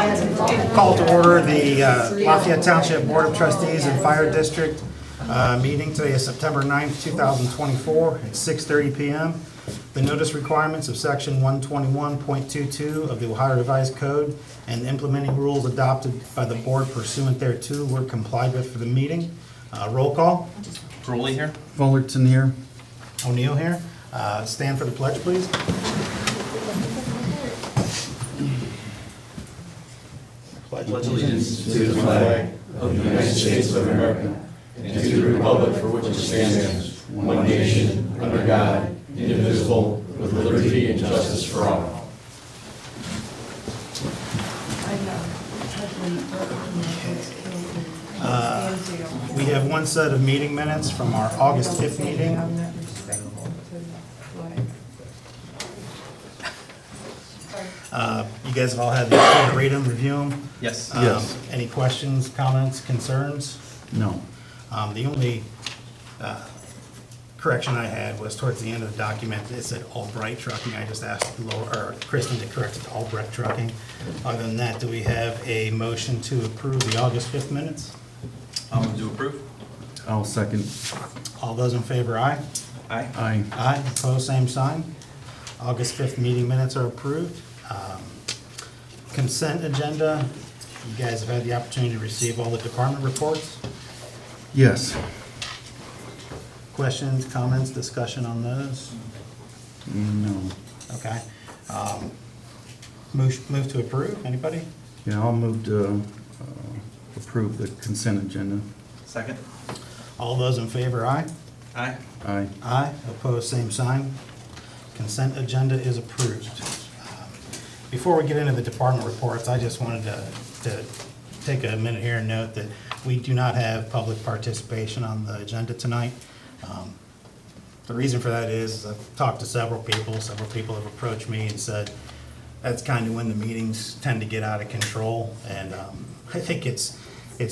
Call to order the Lafayette Township Board of Trustees and Fire District meeting. Today is September 9th, 2024 at 6:30 p.m. The notice requirements of Section 121.22 of the Ohio Revised Code and implementing rules adopted by the board pursuant thereto were complied with for the meeting. Roll call. Rowley here. Fullerton here. O'Neill here. Stand for the pledge, please. Pledge Allegiance to the flag of the United States of America and to the republic for which it stands, one nation, under God, indivisible, with liberty and justice for all. We have one set of meeting minutes from our August 5th meeting. You guys have all had the opportunity to read them, review them? Yes. Yes. Any questions, comments, concerns? No. The only correction I had was towards the end of the document, it said Albright Trucking. I just asked Kristen to correct it to Albright Trucking. Other than that, do we have a motion to approve the August 5th minutes? I'll move to approve. I'll second. All those in favor, aye? Aye. Aye. Aye, opposed, same sign. August 5th meeting minutes are approved. Consent agenda, you guys have had the opportunity to receive all the department reports. Yes. Questions, comments, discussion on those? No. Okay. Move to approve, anybody? Yeah, I'll move to approve the consent agenda. Second. All those in favor, aye? Aye. Aye. Aye, opposed, same sign. Consent agenda is approved. Before we get into the department reports, I just wanted to take a minute here and note that we do not have public participation on the agenda tonight. The reason for that is I've talked to several people have approached me and said that's kind of when the meetings tend to get out of control, and I think it's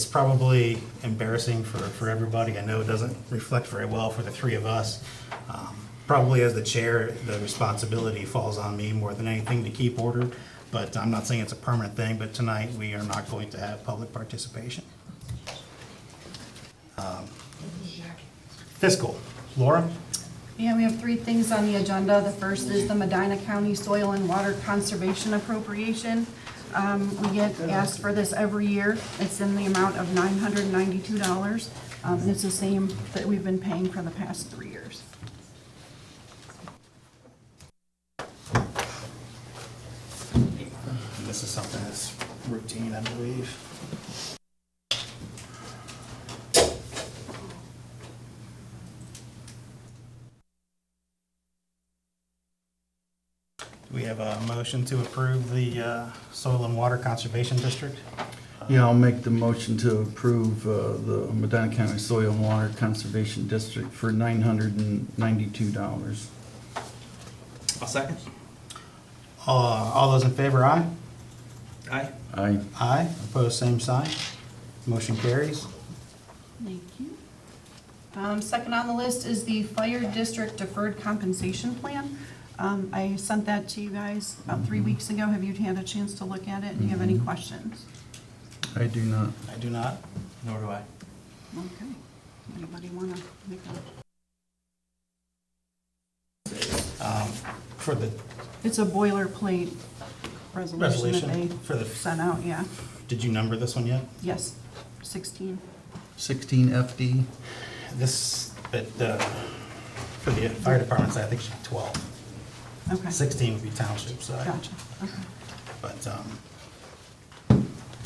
probably embarrassing for everybody. I know it doesn't reflect very well for the three of us. Probably as the chair, the responsibility falls on me more than anything to keep order, but I'm not saying it's a permanent thing, but tonight we are not going to have public participation. Fiscal. Laura? Yeah, we have three things on the agenda. The first is the Medina County Soil and Water Conservation Appropriation. We get asked for this every year. It's in the amount of $992. And it's the same that we've been paying for the past 3 years. This is something that's routine, I believe. Do we have a motion to approve the Soil and Water Conservation District? Yeah, I'll make the motion to approve the Medina County Soil and Water Conservation District for $992. I'll second. All those in favor, aye? Aye. Aye. Aye, opposed, same sign. Motion carries. Thank you. Second on the list is the Fire District Deferred Compensation Plan. I sent that to you guys about 3 weeks ago. Have you had a chance to look at it? Do you have any questions? I do not. I do not. Nor do I. Okay. Anybody want to make a? For the It's a boilerplate resolution resolution, that for the, they sent out, yeah. did you number this one yet? Yes, 16. 16 FD. This, but for the fire departments, I think it should be 12. Okay. 16 would be township side. Gotcha. Okay. But,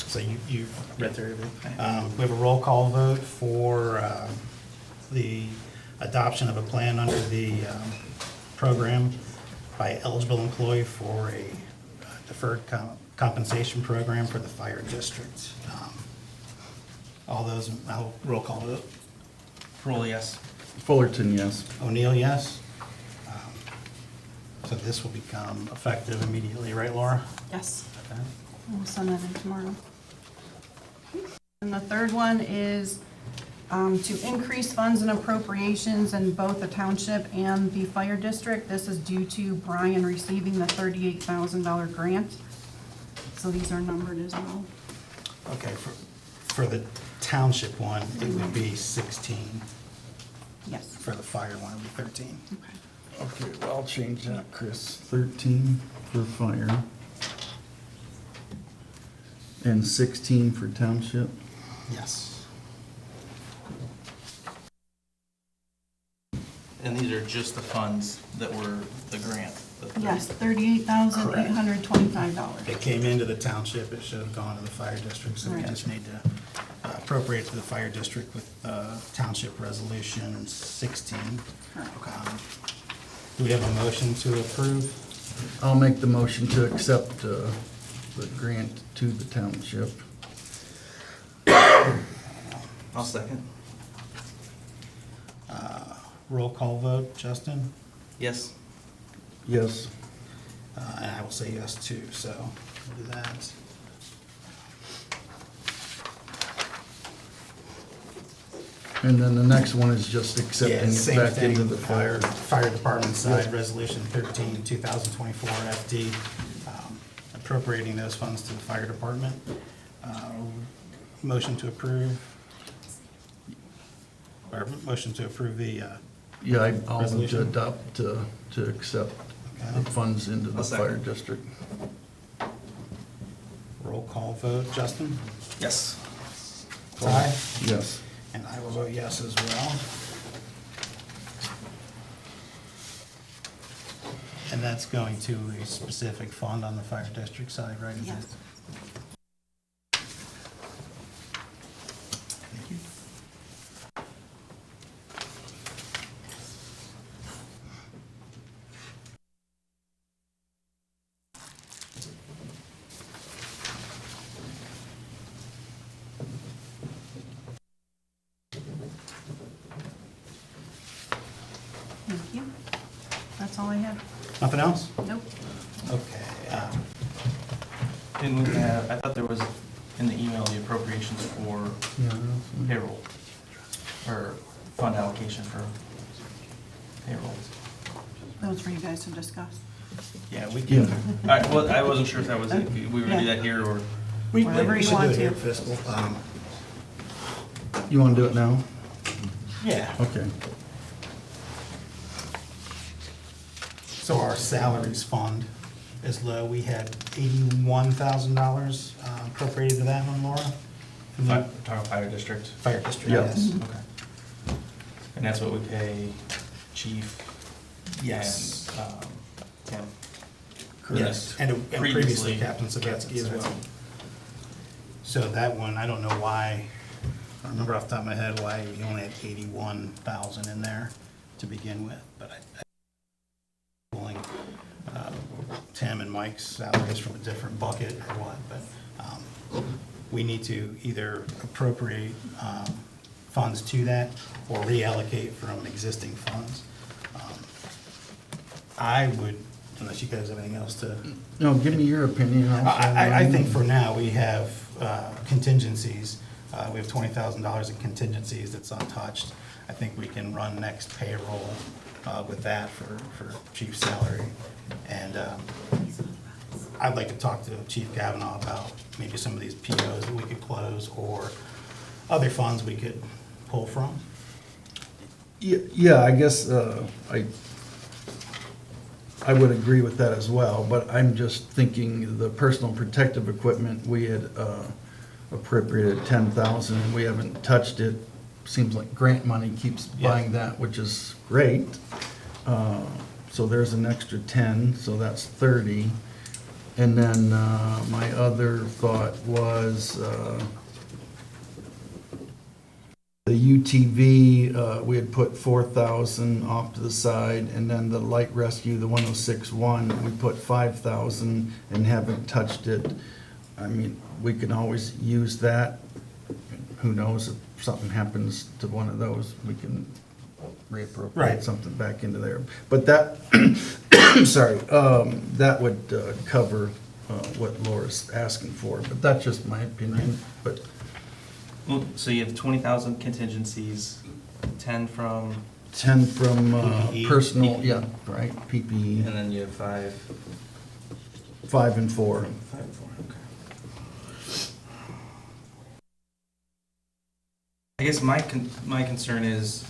so you read through everything. We have a roll call vote for the adoption of a plan under the program by eligible employee for a deferred compensation program for the fire district. All those, I'll roll call vote. Rowley, yes. Fullerton, yes. O'Neill, yes. So this will become effective immediately, right, Laura? Yes. Okay. We'll send that in tomorrow. And the third one is to increase funds and appropriations in both the township and the fire district. This is due to Brian receiving the $38,000 grant So these are numbered as well. Okay, for the township one, it would be 16. Yes. For the fire one, it would be 13. Okay. Okay, well, I'll change that, Chris. 13 for fire. And 16 for township. Yes. And these are just the funds that were the grant? Yes, $38,825. It came into the township, it should have gone to the fire district, so we Right. just need to appropriate to the fire district with Township Resolution 16. Correct. Do we have a motion to approve? I'll make the motion to accept the grant to the township. I'll second. Roll call vote, Justin? Yes. Yes. And I will say yes too, so we'll do that. And then the next one is just Yeah, accepting it same back thing, into the fire. Fire department side, Resolution 13, 2024 FD, appropriating those funds to the fire department. Motion to approve, or motion to approve the, Yeah, I'll move to Resolution? adopt, to accept the Okay. funds into the I'll second. fire district. roll call vote, Justin? Yes. Ty? Yes. And I will vote yes as well. And that's going to a specific fund on the fire district side, right? Is Yes. it? Thank you. Thank you. That's all I have. Nothing else? Nope. Okay. Didn't we have, I thought there was in the email the appropriations for payroll, or fund allocation for payroll. That was for you guys to discuss. Yeah, we Yeah. can. All right, well, I wasn't sure if that was, if we were gonna do that here, or, We Whatever you should do want it here, to. fiscal. You want to do it now? Yeah. Okay. So our salaries fund is low. We had $81,000 appropriated to that one, Laura? From the Target Fire District. fire district, Yeah. yes. Okay. And that's what we pay chief Yes. and, Tim. Yes, and previously Previously, Captain Sabetsky as well. Sabetsky. So that one, I don't know why, I don't remember off the top of my head why we only had 81,000 in there to begin with, but I pulling Tim and Mike's salaries from a different bucket or what, but we need to either appropriate funds to that or reallocate from existing funds. I would, unless you guys have anything else to. No, give me your opinion. I think for now, we have contingencies. We have $20,000 in contingencies that's untouched. I think we can run next payroll with that for chief's salary. And I'd like to talk to Chief Kavanaugh about maybe some of these POs that we could close or other funds we could pull from. Yeah, I guess I would agree with that as well, but I'm just thinking the personal protective equipment, we had appropriated 10,000, and we haven't touched it. Seems like grant money keeps buying that, which is great. So there's an extra 10, so that's 30. And then my other thought was the UTV, we had put 4,000 off to the side, and then the light rescue, the 106-1, we put 5,000 and haven't touched it. I mean, we can always use that. Who knows if something happens to one of those, we can reappropriate Right. something back into there. But that, sorry, that would cover what Laura's asking for, but that's just my opinion, but. Well, so you have 20,000 contingencies, 10 from, 10 from PPE. personal, yeah, right, and PPE, then you have 5. 5 and 4. 5 and 4, okay. I guess my concern is,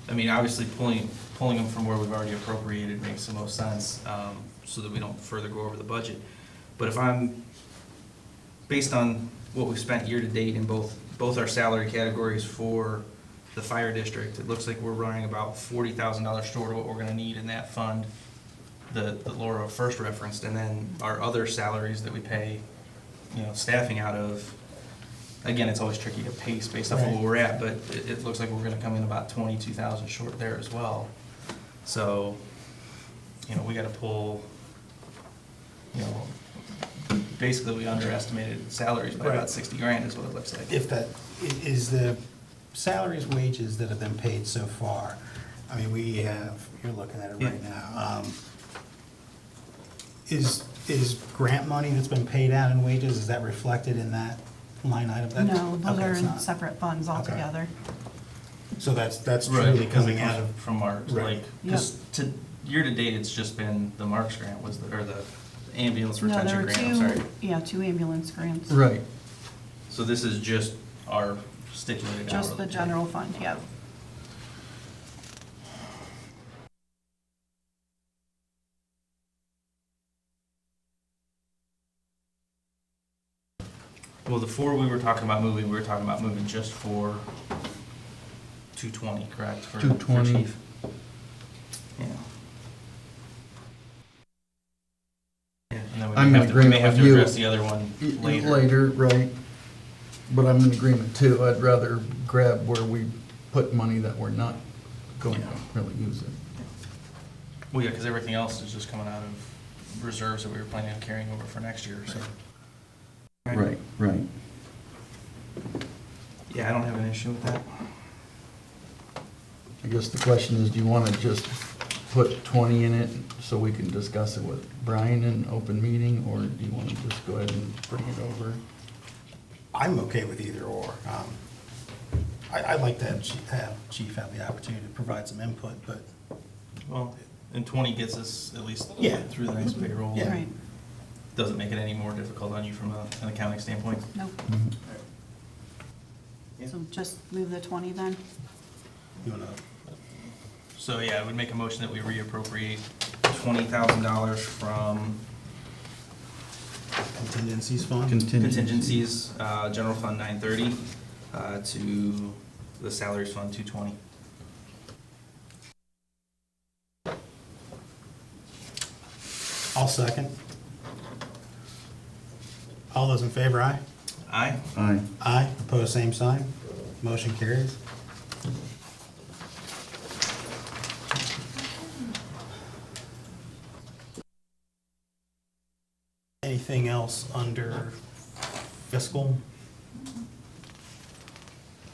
obviously pulling them from where we've already appropriated makes the most sense, so that we don't further go over the budget. But if I'm, based on what we've spent year to date in both our salary categories for the fire district, it looks like we're running about $40,000 short of what we're gonna need in that fund that Laura first referenced, and then our other salaries that we pay, staffing out of. Again, it's always tricky to pace based off of where we're at, but it looks like we're gonna come in about 22,000 short there as well. So, we gotta pull, basically we underestimated salaries by about 60 grand is what it looks like. If that, is the salaries, wages that have been paid so far, we have, you're looking at it right now. Is grant money that's been paid out in wages, is that reflected in that line item? No, those Okay, are it's in not. separate funds altogether. So that's Right, truly because it coming out comes of, from Marks, Right. like, because year to date, it's just been the Marks grant or the ambulance No, there retention are grant, I'm sorry. two ambulance grants. Right. So this is just our stipulated hourly. Just the general fund, yeah. Well, the four we were talking about moving just for 220, correct? For 220. chief. Yeah. Yeah, and then we I'm may in have to, agreement with you. address the other one later. Later, right. But I'm in agreement too. I'd rather grab where we put money that we're not going to really use it. Well, yeah, because everything else is just coming out of reserves that we were planning on carrying over for next year, so. Right. Yeah, I don't have an issue with that. I guess the question is, do you want to just put 20 in it so we can discuss it with Brian in open meeting, or do you want to just go ahead and bring it over? I'm okay with either or. I'd like to have Chief have the opportunity to provide some input, but Well, and 20 gets us at least Yeah. through the next payroll. Yeah. Right, Doesn't make it any more difficult on you from an accounting standpoint. nope. Mhm. So just move the 20 then? you want to, So, yeah, I would make a motion that we reappropriate $20,000 from contingencies fund? contingencies, general fund 930, to the salaries fund 220. I'll second. All those in favor, aye? Aye. Aye. Aye, opposed, same sign. Motion carries. Anything else under fiscal?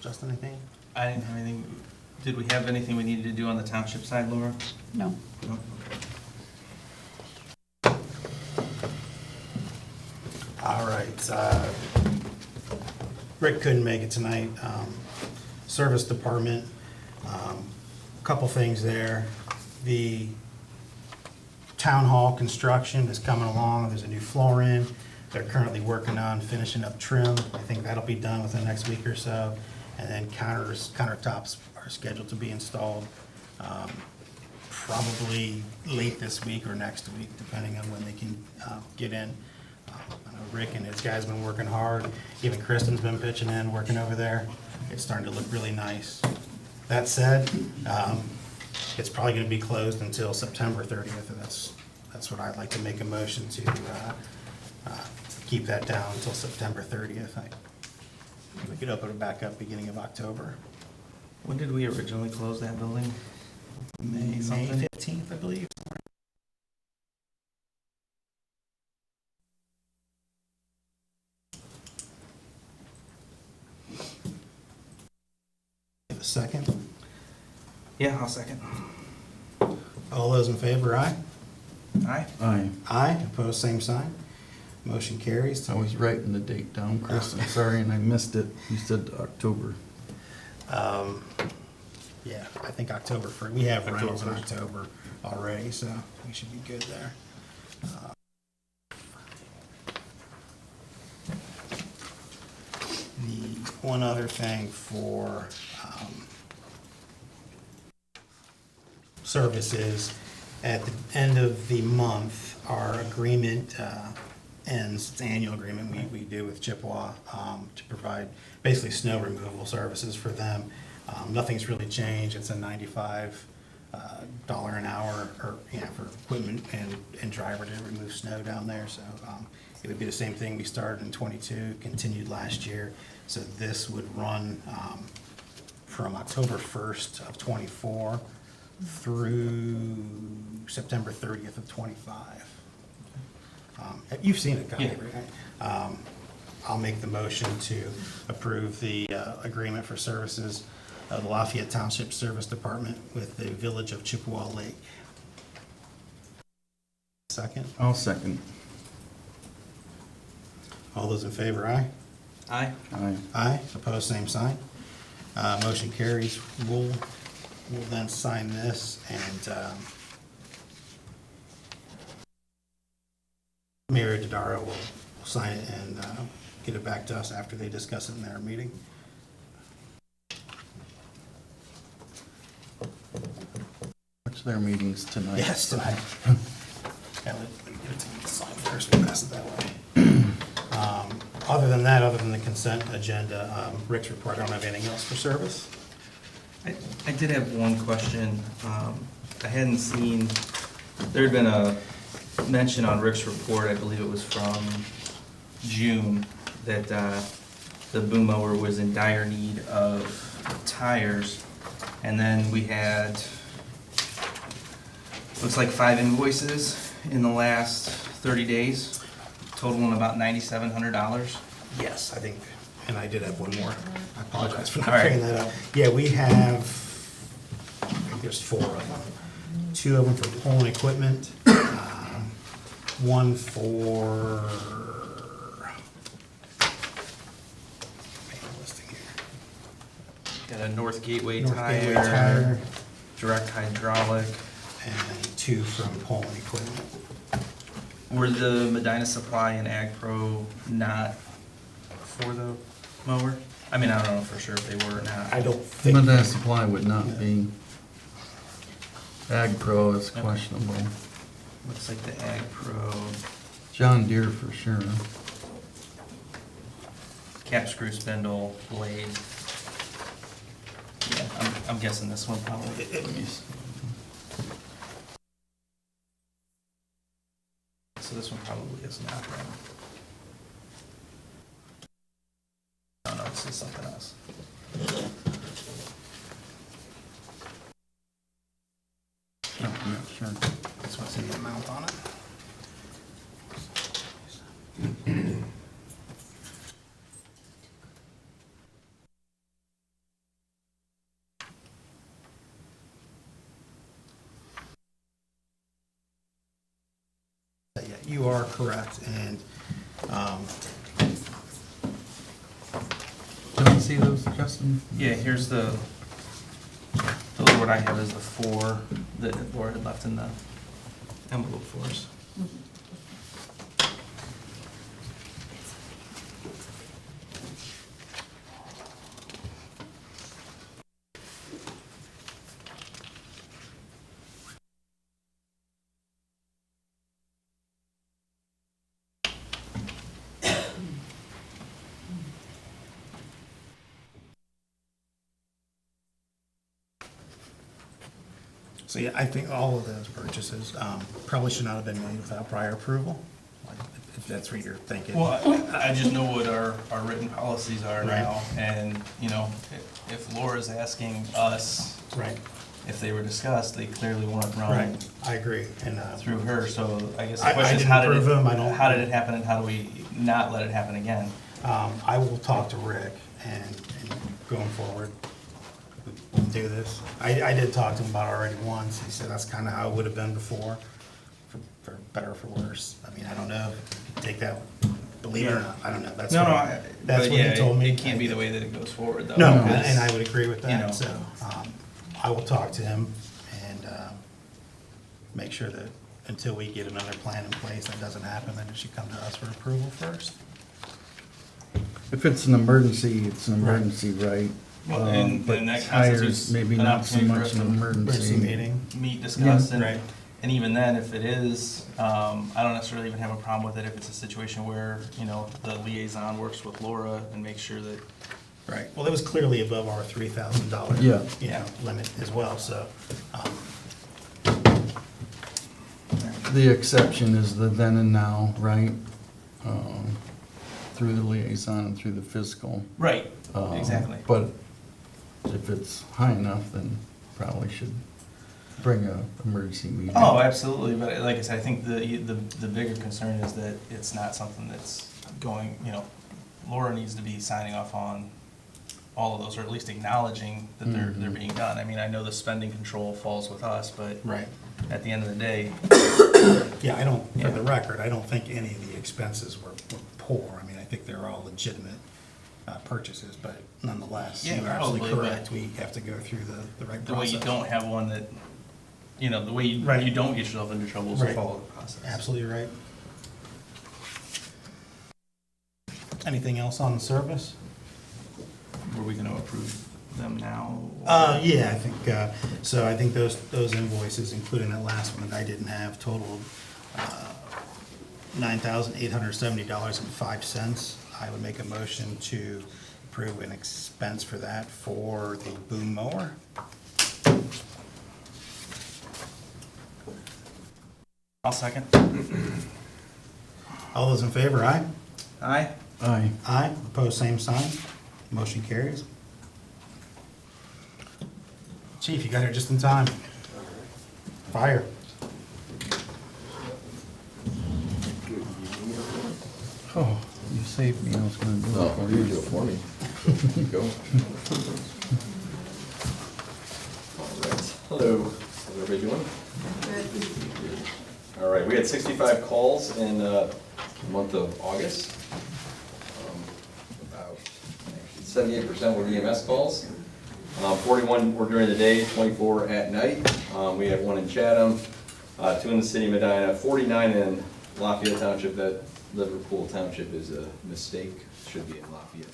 Justin, anything? I didn't have anything. Did we have anything we needed to do on the township side, Laura? No. No? All right, Rick couldn't make it tonight. Service Department, couple things there. The Town Hall construction is coming along, there's a new floor in. They're currently working on finishing up trim. I think that'll be done within the next week or so. And then countertops are scheduled to be installed probably late this week or next week, depending on when they can get in. I know Rick and his guys have been working hard. Even Kristen's been pitching in, working over there. It's starting to look really nice. That said, it's probably gonna be closed until September 30th, and that's what I'd like to make a motion to keep that down until September 30th. We could open it back up beginning of October. When did we originally close that building? May something? 15th, I believe. Give a second. Yeah, I'll second. All those in favor, aye? Aye. Aye. Aye, opposed, same sign. Motion carries. I was writing the date down, Chris. I'm sorry, and I missed it. You said October. Yeah, I think October 1st. We have rentals in October October already, so we should be good there. The one other thing for services. At the end of the month, our agreement ends, it's an annual agreement we do with Chippewa to provide basically snow removal services for them. Nothing's really changed. It's a $95 an hour, or, for equipment and driver to remove snow down there. So it would be the same thing we started in '22, continued last year. So this would run from October 1st of '24 through September 30th of '25. You've seen it, Yeah. right? I'll make the motion to approve the agreement for services of the Lafayette Township Service Department with the Village of Chippewa Lake. Second. I'll second. All those in favor, aye? Aye. Aye. Aye. Opposed, same sign. Motion carries. We'll then sign this, and Mayor Dodaro will sign it and get it back to us after they discuss it in their meeting. What's their meetings tonight? Yes, tonight. Yeah, let me get it to you to sign first, we'll pass it that way. Other than that, other than the consent agenda, Rick's report, I don't have anything else for service. I did have one question. I hadn't seen, there had been a mention on Rick's report, I believe it was from June, that the boom mower was in dire need of tires. And then we had, looks like 5 invoices in the last 30 days, totaling about $9,700. Yes, I think, and I did have one more. I apologize for not All right. bringing that up. Yeah, we have, I think there's 4 of them. 2 of them for pulling equipment, one for, make a listing here. Got a North Gateway North Gateway tire, direct hydraulic. and 2 from pulling equipment. Were the Medina Supply and Ag Pro not for the mower? I mean, I don't know for sure if they were or not. I don't think. Medina Supply would not be. Ag Pro is questionable. Looks like the Ag Pro, John Deere for sure. cap screw spindle, blade. Yeah, I'm guessing this one probably. Let me see. So this one probably is not them. Oh no, this is something else. Oh, I'm not sure. That's what's in the amount on it. Yeah, you are correct, and Did I see those, Justin? Yeah, here's the what I have is the 4 that Laura had left in the envelope for us. so yeah, I think all of those purchases probably should not have been made without prior approval, like, if that's what you're thinking. Well, I just know what our written policies are Right. now, and, you know, if Laura's asking us Right, if they were discussed, they clearly weren't run right, I agree, and through her, so I guess I the question is, didn't approve them, I don't- how did it happen, and how do we not let it happen again? I will talk to Rick, and going forward, we'll do this. I did talk to him about it already once, he said that's kind of how it would have been before, for better or for worse. I mean, I don't know, take that, believe it or not, I don't know, that's No, what, no, that's but what yeah, he told me. it can't be the way that it goes forward, though. No, because, and I would agree with you know. that, so, I will talk to him and, make sure that until we get another plan in place, that doesn't happen, then it should come to us for approval first. if it's an emergency, it's an emergency, right? Well, and But that tires, constitutes maybe an not so opportunity for much us an to Emergency emergency. meeting. meet, discuss, Yeah. Right. and even then, if it is, I don't necessarily even have a problem with it if it's a situation where, the liaison works with Laura and makes sure that, Right, well, it was clearly above our $3,000. Yeah. Limit as well, so, The exception is the then and now, right? Through the liaison and through the fiscal. right, Um, exactly. But if it's high enough, then probably should bring a emergency meeting. Oh, absolutely, but like I said, I think the bigger concern is that it's not something that's going, Laura needs to be signing off on all of those, or at least acknowledging that they're being done. I mean, I know the spending control falls with us, but right. at the end of the day, Yeah, I don't, for Yeah. the record, I don't think any of the expenses were poor. I mean, I think they're all legitimate purchases, but nonetheless, Yeah, you're absolutely probably, but- correct. We have to go through the right the way process. you don't have one that, the way you Right. you don't get yourself into trouble is to Right. follow the process. Absolutely right. Anything else on the service? Were we gonna approve them now? Yeah, I think, so I think those invoices, including that last one that I didn't have, totaled $9,870.05. I would make a motion to approve an expense for that for the boom mower. I'll second. All those in favor, aye? Aye. Aye. Aye, opposed, same sign. Motion carries. Chief, you got here just in time. Fire. Oh, you saved me, I was gonna do No, it for you you. do it for me. Go. All right. Hello, how's everybody doing? All right, we had 65 calls in the month of August. About 78% were EMS calls. 41 were during the day, 24 at night. We had 1 in Chatham, 2 in the city of Medina, 49 in Lafayette Township. That Liverpool Township is a mistake, should be in Lafayette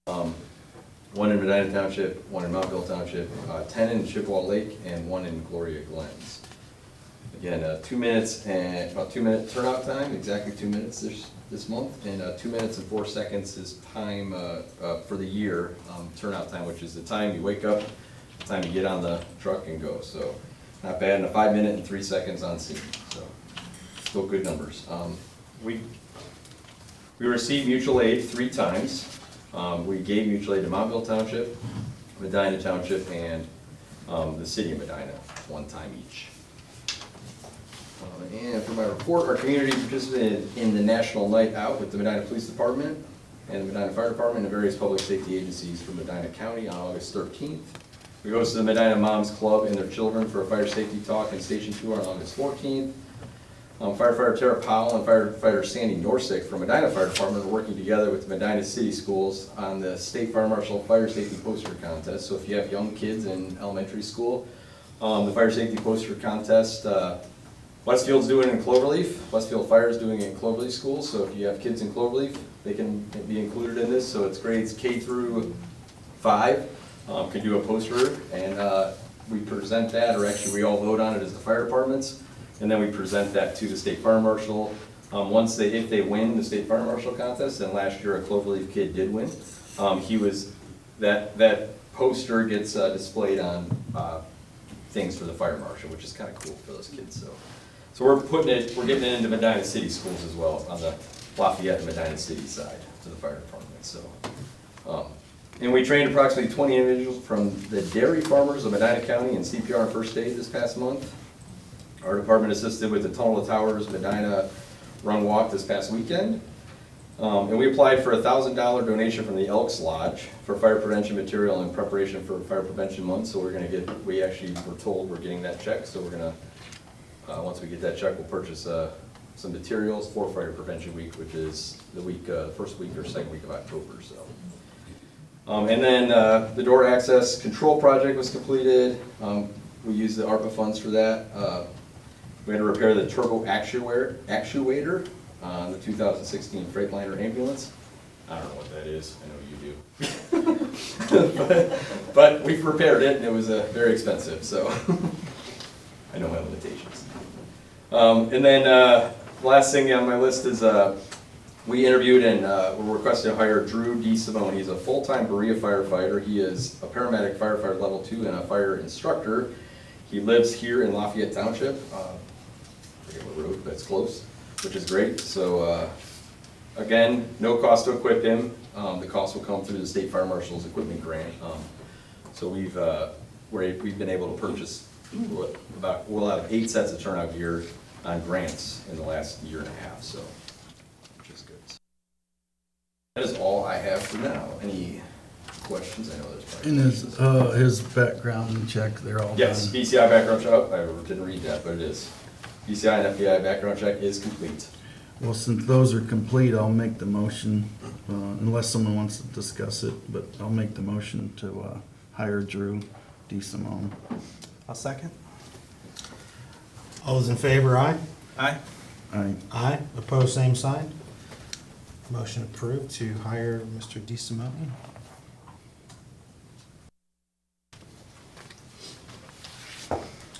Township. 1 in Medina Township, 1 in Mountville Township, 10 in Chippewa Lake, and 1 in Gloria Glens. Again, 2 minutes and about 2-minute turnout time, exactly 2 minutes this month, and 2 minutes and 4 seconds is time for the year turnout time, which is the time you wake up, the time you get on the truck and go. So not bad, and a 5 minute and 3 seconds on scene. So still good numbers. We received mutual aid 3 times. We gave mutual aid to Montville Township, Medina Township, and the city of Medina 1 time each. And for my report, our community participated in the National Night Out with the Medina Police Department and the Medina Fire Department and various public safety agencies from Medina County on August 13th. We hosted the Medina Moms Club and their children for a fire safety talk and station tour on August 14th. Firefighter Tara Powell and firefighter Sandy Norsik from Medina Fire Department are working together with the Medina City Schools on the State Fire Marshal Fire Safety Poster Contest. So if you have young kids in elementary school, the Fire Safety Poster Contest, Westfield's doing it in Cloverleaf. Westfield Fire is doing it in Cloverleaf schools. So if you have kids in Cloverleaf, they can be included in this. So it's grades K through 5 can do a poster, and we present that, or actually we all vote on it as the fire departments. And then we present that to the state fire marshal. If they win the state fire marshal contest, and last year a Cloverleaf kid did win, that poster gets displayed on things for the fire marshal, which is kind of cool for those kids. So we're getting it into Medina City schools as well, on the Lafayette and Medina City side to the fire department. So, and we trained approximately 20 individuals from the dairy farmers of Medina County in CPR and first aid this past month. Our department assisted with the Tunnel of Towers Medina Run Walk this past weekend. And we applied for a $1,000 donation from the Elks Lodge for fire prevention material in preparation for Fire Prevention Month. So we actually were told we're getting that check. So we're gonna, once we get that check, we'll purchase some materials for Fire Prevention Week, which is the first week or second week of October. So. And then the door access control project was completed. We used the ARPA funds for that. We had to repair the turbo actuator on the 2016 Freightliner ambulance. I don't know what that is, I know you do. But we prepared it, and it was very expensive, so I know my limitations. And then last thing on my list is we interviewed and we're requesting to hire Drew D. Simone. He's a full-time Berea firefighter. He is a paramedic firefighter level 2 and a fire instructor. He lives here in Lafayette Township. I forget what road, but it's close, which is great. So again, no cost to equip him. The cost will come through the State Fire Marshal's equipment grant. So we've been able to purchase we'll have 8 sets of turnout gear on grants in the last year and a half, so, which is good. That is all I have for now. Any questions? I know there's probably. And his background check, they're all done? Yes, BCI background check, I didn't read that, but it is. BCI and FBI background check is complete. Well, since those are complete, I'll make the motion, unless someone wants to discuss it, but I'll make the motion to hire Drew D. Simone. I'll second. All those in favor, aye? Aye. Aye. Aye. Opposed, same sign. Motion approved to hire Mr. D. Simone.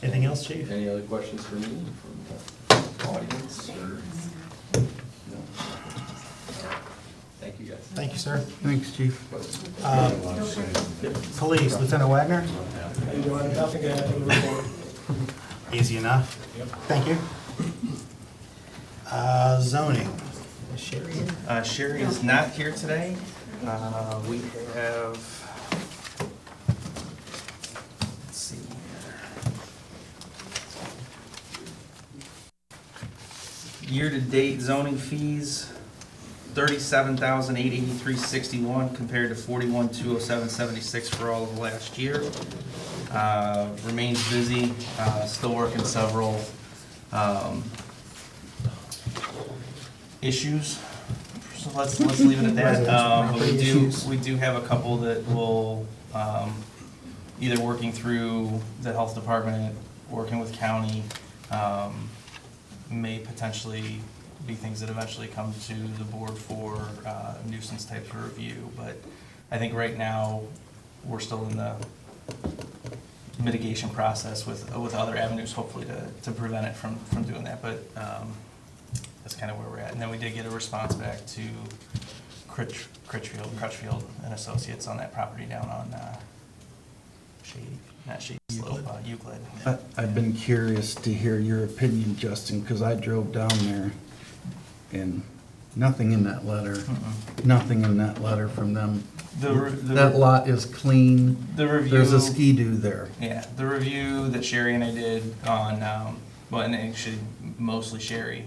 Anything else, Chief? Any other questions for me from the audience? Or? No? Thank you, guys. Thank you, sir. Thanks, Chief. Police, Lieutenant Wagner? Easy enough. Thank you. Zoning. Is Sherry in? Sherry is not here today. We have, let's see here. Year-to-date zoning fees, $37,883.61 compared to $41,207.76 for all of last year. Remains busy, still working several issues. So let's leave it at that. But we do have a couple that will either working through the health department, working with county, may potentially be things that eventually come to the board for nuisance type of review. But I think right now we're still in the mitigation process with other avenues, hopefully to prevent it from doing that. But that's kind of where we're at. And then we did get a response back to Crutchfield and Associates on that property down on Shady Slope, Euclid. I've been curious to hear your opinion, Justin, because I drove down there and nothing in that letter, nothing in that letter from them. That lot is clean. The review. There's a ski-doo there. Yeah, the review that Sherry and I did on, well, and actually mostly Sherry,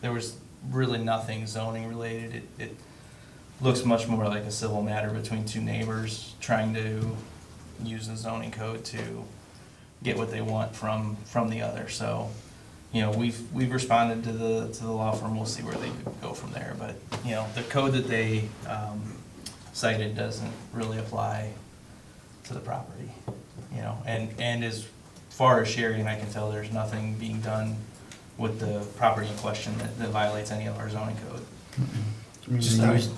there was really nothing zoning related. It looks much more like a civil matter between two neighbors trying to use the zoning code to get what they want from the other. So, you know, we've responded to the law firm. We'll see where they go from there. But, you know, the code that they cited doesn't really apply to the property, you know. And as far as Sherry and I can tell, there's nothing being done with the property in question that violates any of our zoning code. I mean,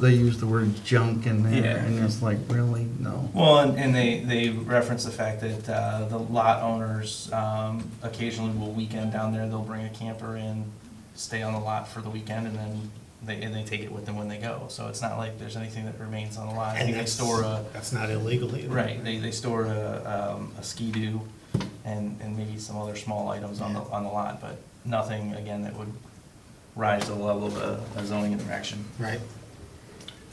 they use the word junk in there, Yeah. and it's like, really? No. Well, and they reference the fact that the lot owners occasionally will weekend down there. They'll bring a camper in, stay on the lot for the weekend, and then they take it with them when they go. So it's not like there's anything that remains on the lot. I think they store That's not illegal either. right. They store a ski-doo and maybe some other small items on the lot, but nothing again that would rise to the level of a zoning infraction. Right.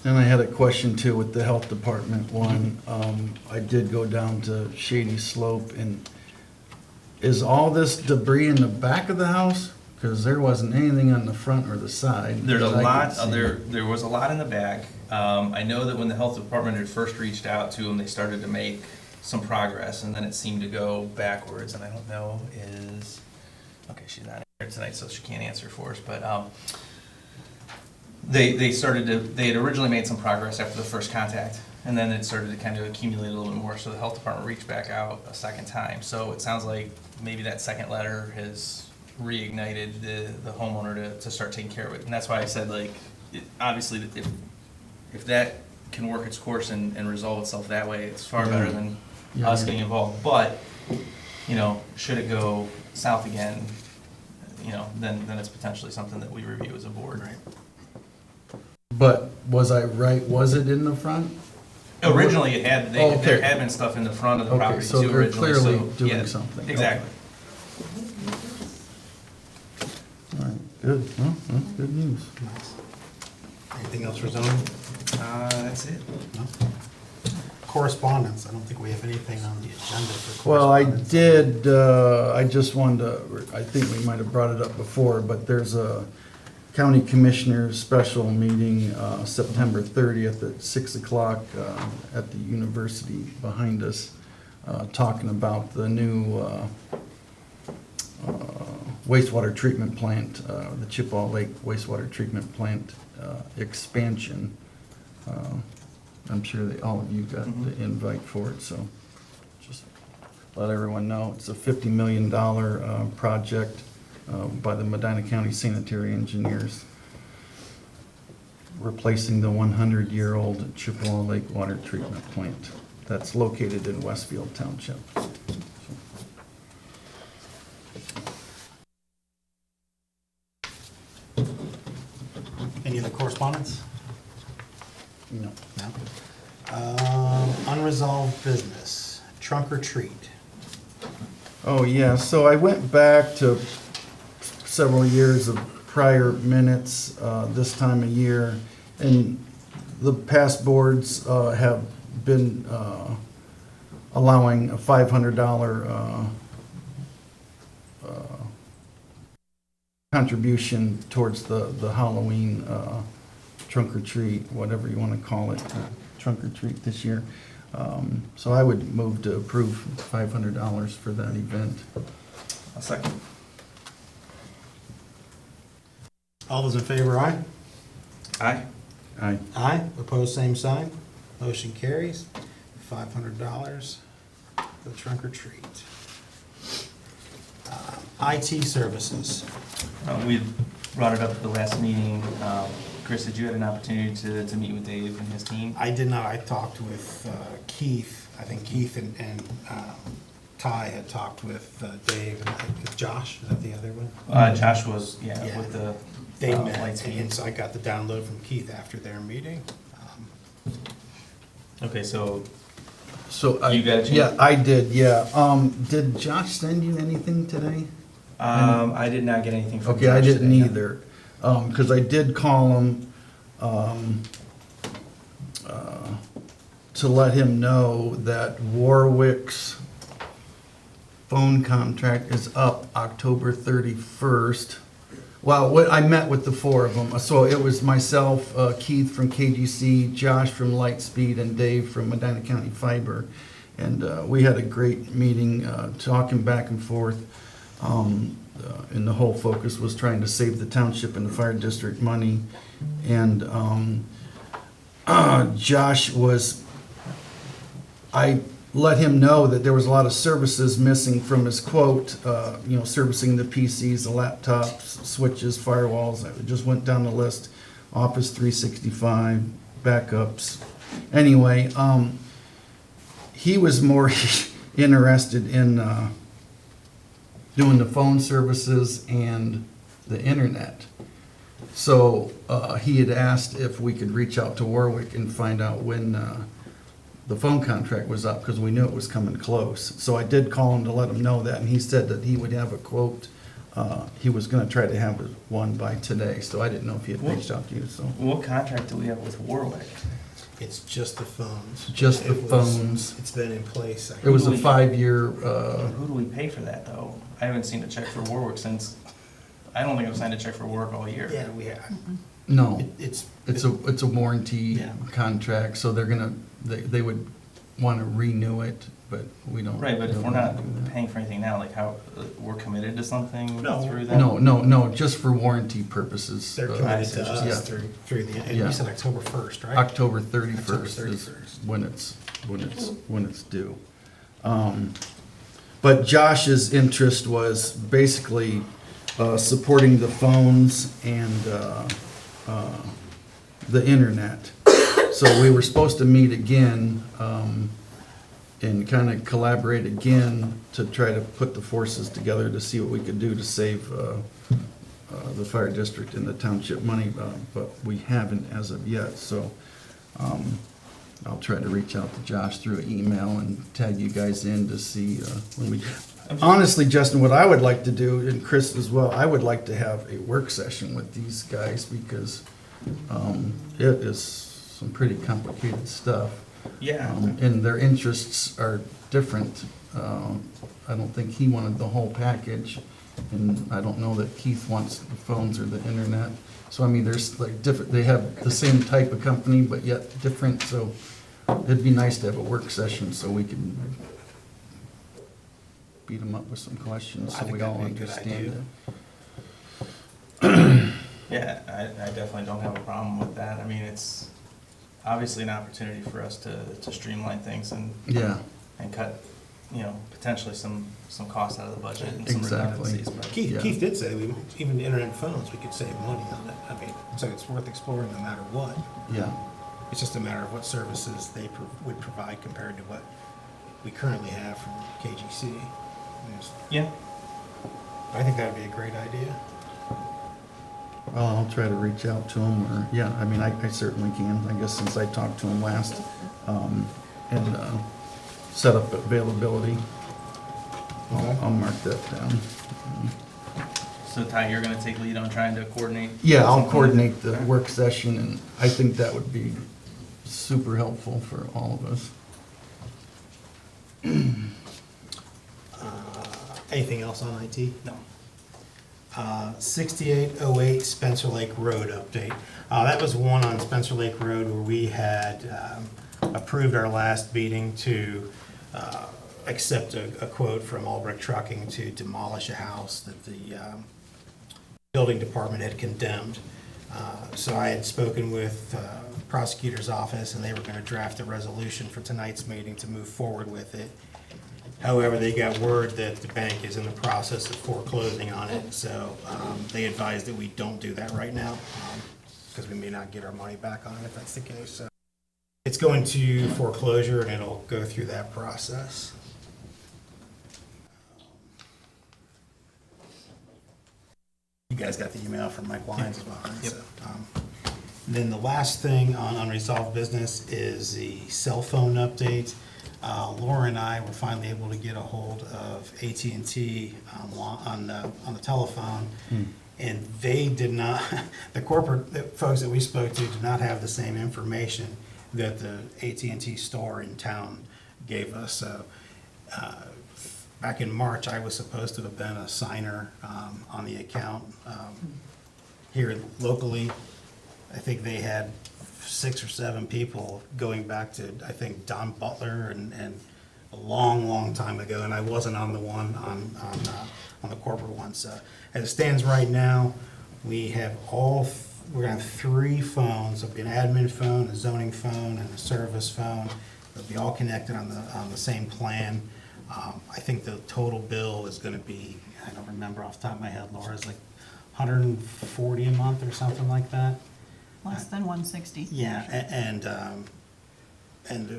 And I had a question too with the health department one. I did go down to Shady Slope, and is all this debris in the back of the house? Because there wasn't anything on the front or the side. There's a that I lot, could see. there was a lot in the back. I know that when the health department had first reached out to them, they started to make some progress, and then it seemed to go backwards, and I don't know okay, she's not here tonight, so she can't answer for us, but they had originally made some progress after the first contact, and then it started to kind of accumulate a little bit more, so the health department reached back out a second time. So it sounds like maybe that second letter has reignited the homeowner to start taking care of it. And that's why I said, like, obviously, if if that can work its course and resolve itself that way, it's far Yeah. better than Yeah. us getting involved. But, you know, should it go south again, you know, then it's potentially something that we review as a board. Right. But was I right, was it in the front? Originally, it had, Oh, okay. there had been stuff in the front of the Okay, property so too they're originally, clearly so, doing yeah, something. exactly. All right, good, well, that's good news. Nice. Anything else for zoning? That's it. No? Correspondence, I don't think we have anything on the agenda for Well, I correspondence. did, I just wanted to, I think we might have brought it up before, but there's a county commissioners special meeting, September 30th at 6 o'clock at the university behind us, talking about the new wastewater treatment plant, the Chippewa Lake wastewater treatment plant expansion. I'm sure that all of you got the invite for it, so just let everyone know. It's a $50 million project by the Medina County Sanitary Engineers, replacing the 100-year-old Chippewa Lake water treatment plant that's located in Westfield Township. Any other correspondence? No. No? Unresolved business, trunk or treat. Oh, yeah, so I went back to several years of prior minutes, this time of year, and the past boards have been allowing a $500 contribution towards the Halloween trunk or treat, whatever you want to call it, trunk or treat this year. So I would move to approve $500 for that event. A second. All those in favor, aye? Aye. Aye. Aye, opposed, same sign. Motion carries. $500 for the trunk or treat. IT services. We brought it up at the last meeting. Chris, did you have an opportunity to meet with Dave and his team? I did not, I talked with Keith, I think Keith and Ty had talked with Dave and Josh, is that the other one? Josh was, yeah, Yeah. with the They light met, speed. and so I got the download from Keith after their meeting. Okay, so So You got a chance? Yeah, I did, yeah. Did Josh send you anything today? I did not get anything from Okay, I Josh didn't today, no. either. Because I did call him to let him know that Warwick's phone contract is up October 31st. Well, I met with the four of them. So it was myself, Keith from KGC, Josh from Lightspeed, and Dave from Medina County Fiber. And we had a great meeting, talking back and forth. And the whole focus was trying to save the township and the fire district money. And Josh was, I let him know that there was a lot of services missing from his quote, servicing the PCs, the laptops, switches, firewalls. I just went down the list, Office 365, backups. Anyway, he was more interested in doing the phone services and the internet. So he had asked if we could reach out to Warwick and find out when the phone contract was up, because we knew it was coming close. So I did call him to let him know that, and he said that he would have a quote. He was gonna try to have one by today, so I didn't know if he had reached out to you, so. What contract do we have with Warwick? It's just the phones. Just the It was- phones. It's been in place. It was a Who do we- 5-year, Who do we pay for that, though? I haven't seen a check for Warwick since, I don't think I've signed a check for Warwick all year. Yeah, we have. no, It's. it's a warranty Yeah. contract, so they would wanna renew it, but we don't. Right, but if don't we're not wanna do that. paying for anything now, like how, we're committed to something No. through them? No, just for warranty purposes. They're uh, committed see to what you're us saying. through the, and Yeah. you said October 1st, right? October October 31st is 31st. when it's due. But Josh's interest was basically supporting the phones and the internet. So we were supposed to meet again, and kind of collaborate again to try to put the forces together to see what we could do to save, the fire district and the township money, but we haven't as of yet, so, I'll try to reach out to Josh through an email and tag you guys in to see, when we. Honestly, Justin, what I would like to do, and Chris as well, I would like to have a work session with these guys because, it is some pretty complicated stuff. Yeah. And their interests are different. I don't think he wanted the whole package, and I don't know that Keith wants the phones or the internet. So I mean, there's like different, they have the same type of company, but yet different, so it'd be nice to have a work session so we can beat them up with some questions I so think we all that'd be a good understand idea. it. Yeah, I definitely don't have a problem with that. I mean, it's obviously an opportunity for us to streamline things and Yeah, cut, potentially some costs out of the budget and some Exactly. redundancies. But Keith, Yeah. Keith did say we, even the internet phones, we could save money on it. I mean, so it's worth exploring no matter what. yeah. It's just a matter of what services they would provide compared to what we currently have from KGC. yeah, I think that'd be a great idea. Well, I'll try to reach out to him, or, yeah, I mean, I certainly can, I guess, since I talked to him last, and set up availability. I'll mark that down. so Ty, you're gonna take lead on trying to coordinate? Yeah, I'll something? coordinate the work session, and I think that would be super helpful for all of us. Anything else on IT? No. 6808 Spencer Lake Road update. That was one on Spencer Lake Road where we had approved our last meeting to accept a quote from Albrecht Trucking to demolish a house that the building department had condemned. So I had spoken with prosecutor's office, and they were going to draft a resolution for tonight's meeting to move forward with it. However, they got word that the bank is in the process of foreclosing on it, so they advised that we don't do that right now, because we may not get our money back on it if that's the case. So it's going to foreclosure, and it'll go through that process. You guys got the email from Mike Lyons as well, right? Yep. So, then the last thing on unresolved business is the cell phone update. Laura and I were finally able to get a hold of AT&T on the telephone, and they did not, the corporate folks that we spoke to did not have the same information that the AT&T store in town gave us. So back in March, I was supposed to have been a signer on the account. Here locally, I think they had 6 or 7 people going back to, I think, Don Butler and a long, long time ago, and I wasn't on the one on the corporate one. So as it stands right now, we have we're gonna have 3 phones. There'll be an admin phone, a zoning phone, and a service phone. They'll be all connected on the same plan. I think the total bill is gonna be, I don't remember off the top of my head, Laura, it's like $140 a month or something like that. Less than 160. Yeah, and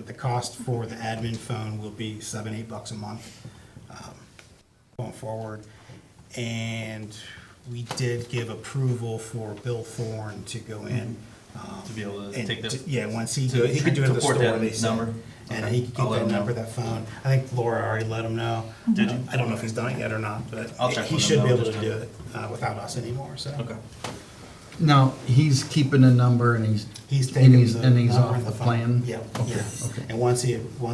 the cost for the admin phone will be $7-8 a month going forward. And we did give approval for Bill Thorne to go in. To be able to and take the. Yeah, once he to could do it at the port store, that they said. number? And Okay. he could I'll keep let that him know. number, that phone. I think Laura already let him know. Did you? I don't know if he's done it yet or not, but I'll check he with him should be though, able to just do to- it without us anymore, so. Okay. Now, he's keeping a number, and He's taking he's- the and he's number off and the the phone. plan? Yep, Okay, yeah. okay. And once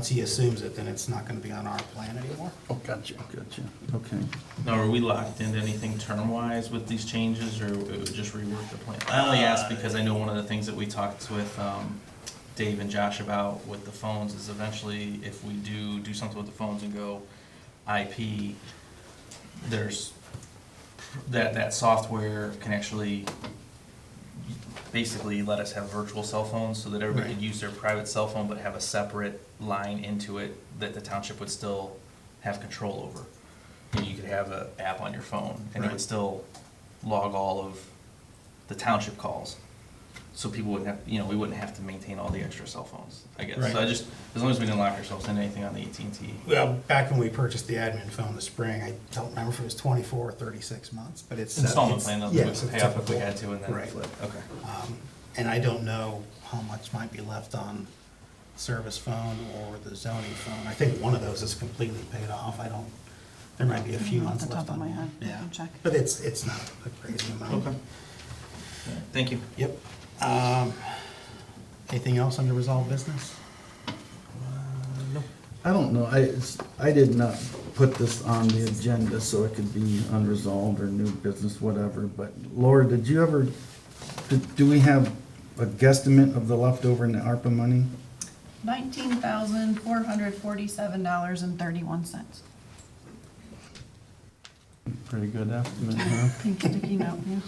he assumes it, then it's not gonna be on our plan anymore. Oh, gotcha, okay. Now, are we locked into anything term-wise with these changes, or it would just rework the plan? I only ask because I know one of the things that we talked with Dave and Josh about with the phones is eventually, if we do something with the phones and go IP, there's, that software can actually basically let us have virtual cell phones so that everybody Right. could use their private cell phone but have a separate line into it that the township would still have control over. You could have an app on your phone and it would Right. still log all of the township calls. so people wouldn't have, you know, we wouldn't have to maintain all the extra cell phones, I guess. Right. So I just, as long as we didn't lock ourselves in anything on the AT&T. Well, back when we purchased the admin phone this spring, I don't remember if it was 24 or 36 months, but it's. Installment it's- plan, that we yes, would it's pay off if we typical. had to and then Right. flip. Okay. And I don't know how much might be left on service phone or the zoning phone. I think one of those is completely paid off. I don't, there might be a few Off months the left top of on my one. head, I Yeah, can check. but it's not a crazy amount. Okay. Thank you. Yep. Anything else under resolved business? I don't know, I did not put this on the agenda so it could be unresolved or new business, whatever, but Laura, did you ever, do we have a guesstimate of the leftover in the ARPA money? $19,447.31. Pretty good estimate, huh? Pink sticky note, yeah.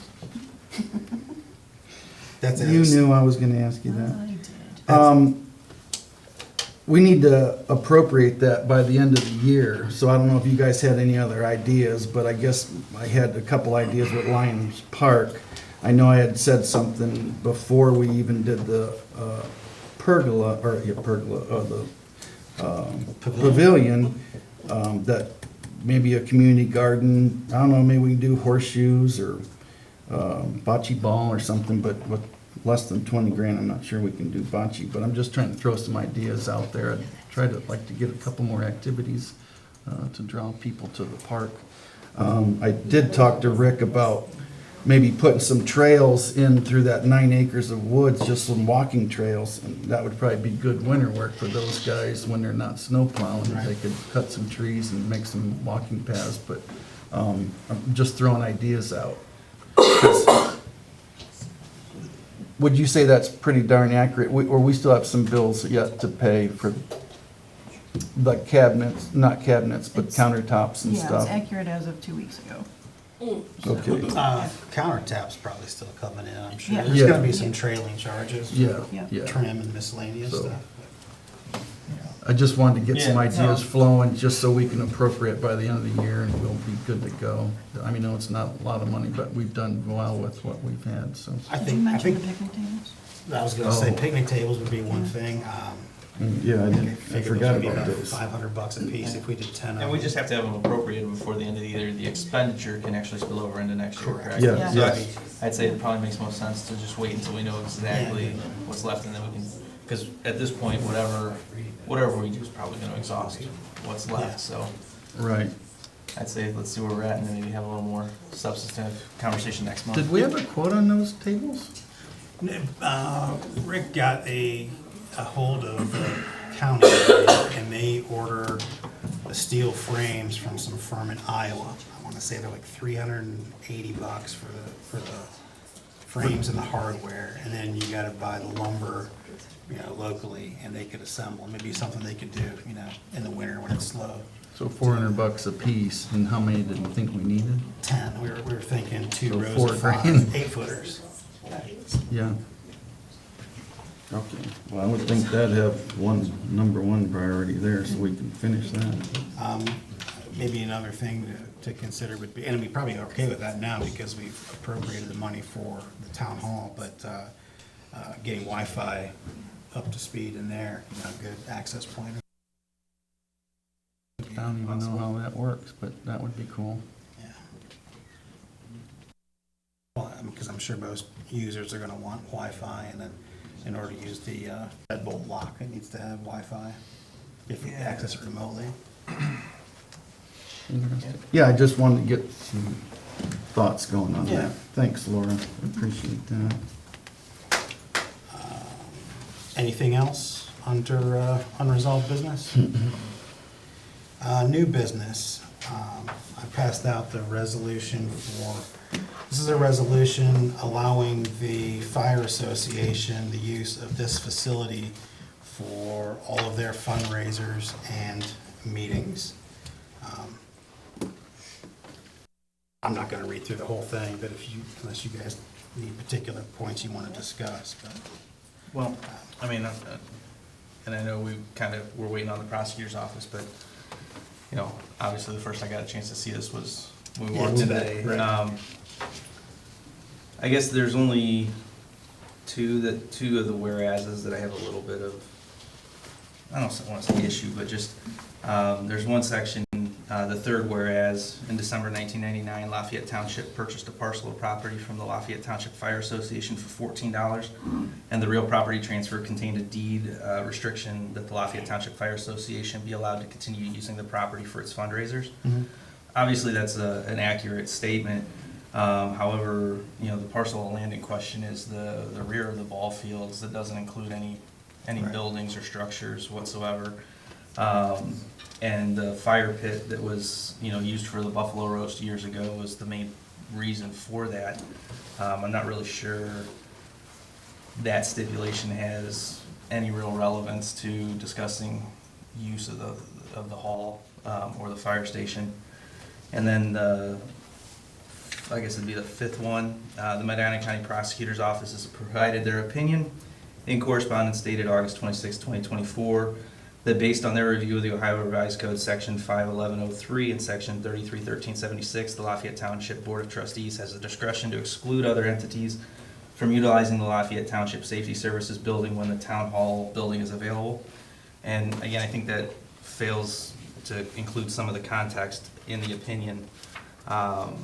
That's You knew I was gonna ask you that. I did. We need to appropriate that by the end of the year, so I don't know if you guys had any other ideas, but I guess I had a couple ideas with Lions Park. I know I had said something before we even did the pergola, the pavilion, that maybe a community garden, I don't know, maybe we can do horseshoes or bocce ball or something, but with less than 20 grand, I'm not sure we can do bocce, but I'm just trying to throw some ideas out there. I'd like to get a couple more activities to draw people to the park. I did talk to Rick about maybe putting some trails in through that 9 acres of woods, just some walking trails, and that would probably be good winter work for those guys when they're not snow plowing. They could cut some trees and make some walking paths, but I'm just throwing ideas out. Would you say that's pretty darn accurate, or we still have some bills yet to pay for the cabinets, not cabinets, but It's- countertops and Yeah, it's stuff? accurate as of 2 weeks ago. Okay, Countertaps probably still coming in, I'm sure. Yeah. There's Yeah. gonna be some trailing charges. yeah, Yeah. yeah. Trim and miscellaneous So- stuff. I just wanted to get some Yeah, ideas no. flowing, just so we can appropriate by the end of the year, and we'll be good to go. I mean, no, it's not a lot of money, but we've done well with what we've had, so. I Did you think, I mention think, the picnic tables? I was gonna say Oh. picnic tables would be one thing. Yeah, I Figured forgot those would be about those. $500 a piece if we did 10 of And we them. just have to have them appropriated before the end of the year. The expenditure can actually spill over into next year, Correct. correct? Yeah, So yes. I'd say it probably makes most sense to just wait until we know exactly Yeah. what's left and then we can, because at this point, whatever we do is probably gonna exhaust what's Yeah. left, so Right. I'd say let's see where we're at and then maybe have a little more substantive conversation next month. Did we have a quote on those tables? Rick got a hold of the county and they order the steel frames from some firm in Iowa. I wanna say they're like $380 for the frames and the hardware, and then you gotta buy the lumber, locally, and they could assemble. Maybe something they could do, in the winter when it's slow. So $400 a piece, and how many did we think we needed? 10, we were thinking 2 So rows 4 of 5, grand. 8-footers. Yeah. Okay, well, I would think that'd have number one priority there, so we can finish that. Maybe another thing to consider would be, and we probably are okay with that now because we've appropriated the money for the town hall, but getting Wi-Fi up to speed in there, good access point. I don't even know how that works, but that would be cool. Yeah. Well, because I'm sure most users are gonna want Wi-Fi, and then in order to use the deadbolt lock, it needs to have Wi-Fi if you access it remotely. Interesting. Yeah, I just wanted to get some thoughts going on Yeah. that. Thanks, Laura, I appreciate that. Anything else under unresolved business? New business, I passed out the resolution this is a resolution allowing the fire association the use of this facility for all of their fundraisers and meetings. I'm not gonna read through the whole thing, but unless you guys need particular points you wanna discuss, but. Well, I mean, and I know we're waiting on the prosecutor's office, but, obviously the first I got a chance to see this was when we walked in today, today. right. I guess there's only two of the whereases that I have a little bit of, I don't want to say issue, but just, there's one section, the third whereas, in December 1999, Lafayette Township purchased a parcel of property from the Lafayette Township Fire Association for $14, and the real property transfer contained a deed restriction that the Lafayette Township Fire Association be allowed to continue using the property for its fundraisers. Obviously, that's an accurate statement. However, the parcel of land in question is the rear of the ball fields. That doesn't include any Right. buildings or structures whatsoever. And the fire pit that was, used for the buffalo roast years ago was the main reason for that. I'm not really sure that stipulation has any real relevance to discussing use of the hall, or the fire station. And then I guess it'd be the fifth one, the Medina County Prosecutor's Office has provided their opinion in correspondence dated August 26, 2024, that based on their review of the Ohio Revised Code, Section 51103 and Section 331376, the Lafayette Township Board of Trustees has the discretion to exclude other entities from utilizing the Lafayette Township Safety Services building when the town hall building is available. And again, I think that fails to include some of the context in the opinion. And